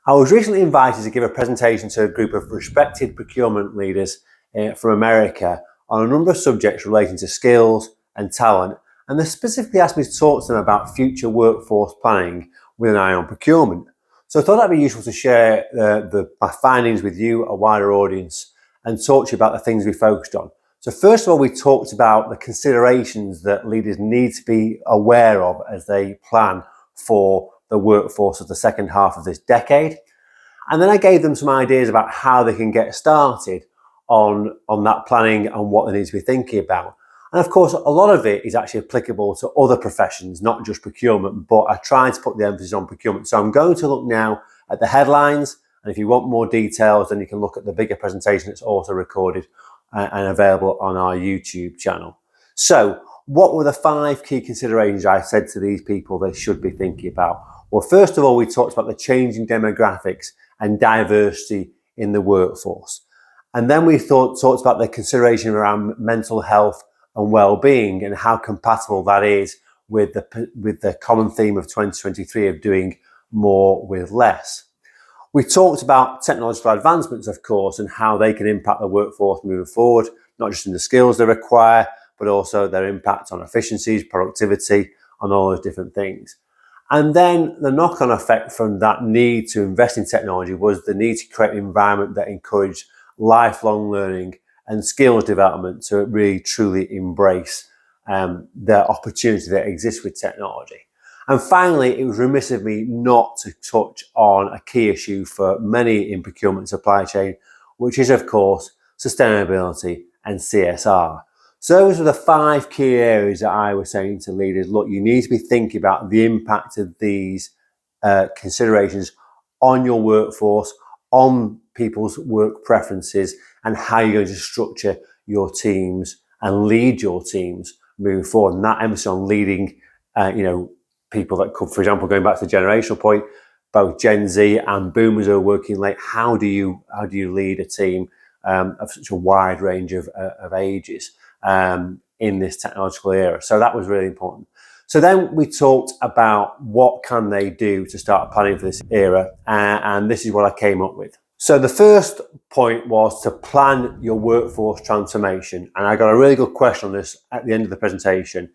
I was recently invited to give a presentation to a group of respected procurement leaders from America on a number of subjects relating to skills and talent, and they specifically asked me to talk to them about future workforce planning with an eye on procurement. So I thought that'd be useful to share my findings with you, a wider audience, and talk to you about the things we focused on. So first of all, we talked about the considerations that leaders need to be aware of as they plan for the workforce of the second half of this decade. And then I gave them some ideas about how they can get started on that planning and what they need to be thinking about. And of course, a lot of it is actually applicable to other professions, not just procurement, but I tried to put the emphasis on procurement. So I'm going to look now at the headlines, and if you want more details, then you can look at the bigger presentation that's also recorded and available on our YouTube channel. So what were the 5 key considerations I said to these people they should be thinking about? Well, first of all, we talked about the changing demographics and diversity in the workforce. And then we talked about the consideration around mental health and well-being and how compatible that is with the common theme of 2023 of doing more with less. We talked about technological advancements, of course, and how they can impact the workforce moving forward, not just in the skills they require, but also their impact on efficiencies, productivity, and all those different things. And then the knock-on effect from that need to invest in technology was the need to create an environment that encouraged lifelong learning and skills development to really truly embrace the opportunity that exists with technology. And finally, it was remiss of me not to touch on a key issue for many in procurement and supply chain, which is, of course, sustainability and CSR. So those are the 5 key areas that I was saying to leaders, look, you need to be thinking about the impact of these considerations on your workforce, on people's work preferences, and how you're going to structure your teams and lead your teams moving forward. And that emphasis on leading, people that could, for example, going back to the generational point, both Gen Z and boomers are working late. How do you lead a team of such a wide range of ages in this technological era? So that was really important. So then we talked about what can they do to start planning for this era, and this is what I came up with. So the first point was to plan your workforce transformation, and I got a really good question on this at the end of the presentation.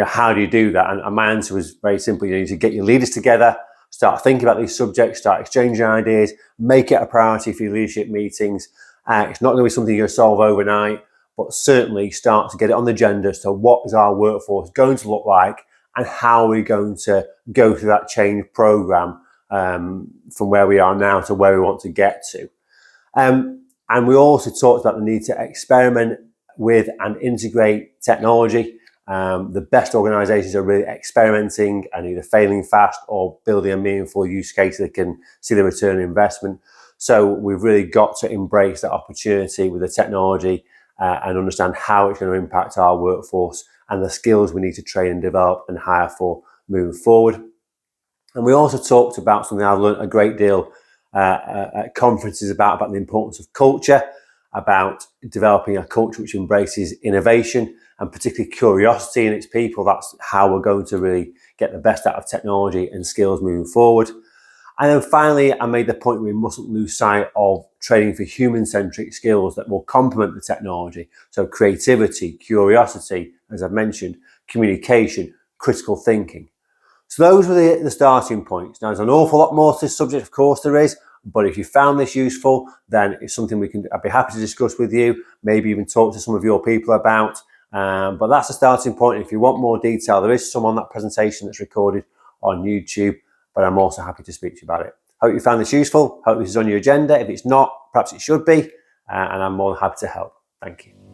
How do you do that? And my answer was very simple. You need to get your leaders together, start thinking about these subjects, start exchanging ideas, make it a priority for your leadership meetings. It's not going to be something you're going to solve overnight, but certainly start to get it on the agenda as to what is our workforce going to look like and how are we going to go through that change program from where we are now to where we want to get to. And we also talked about the need to experiment with and integrate technology. The best organizations are really experimenting and either failing fast or building a meaningful use case that can see the return on investment. So we've really got to embrace that opportunity with the technology and understand how it's going to impact our workforce and the skills we need to train and develop and hire for moving forward. And we also talked about something I've learned a great deal at conferences about the importance of culture, about developing a culture which embraces innovation and particularly curiosity in its people. That's how we're going to really get the best out of technology and skills moving forward. And then finally, I made the point we mustn't lose sight of training for human-centric skills that will complement the technology. So creativity, curiosity, as I've mentioned, communication, critical thinking. So those were the starting points. Now, there's an awful lot more to this subject, of course there is, but if you found this useful, then it's something I'd be happy to discuss with you, maybe even talk to some of your people about. But that's the starting point. If you want more detail, there is some on that presentation that's recorded on YouTube, but I'm also happy to speak to you about it. Hope you found this useful. Hope this is on your agenda. If it's not, perhaps it should be, and I'm more than happy to help. Thank you.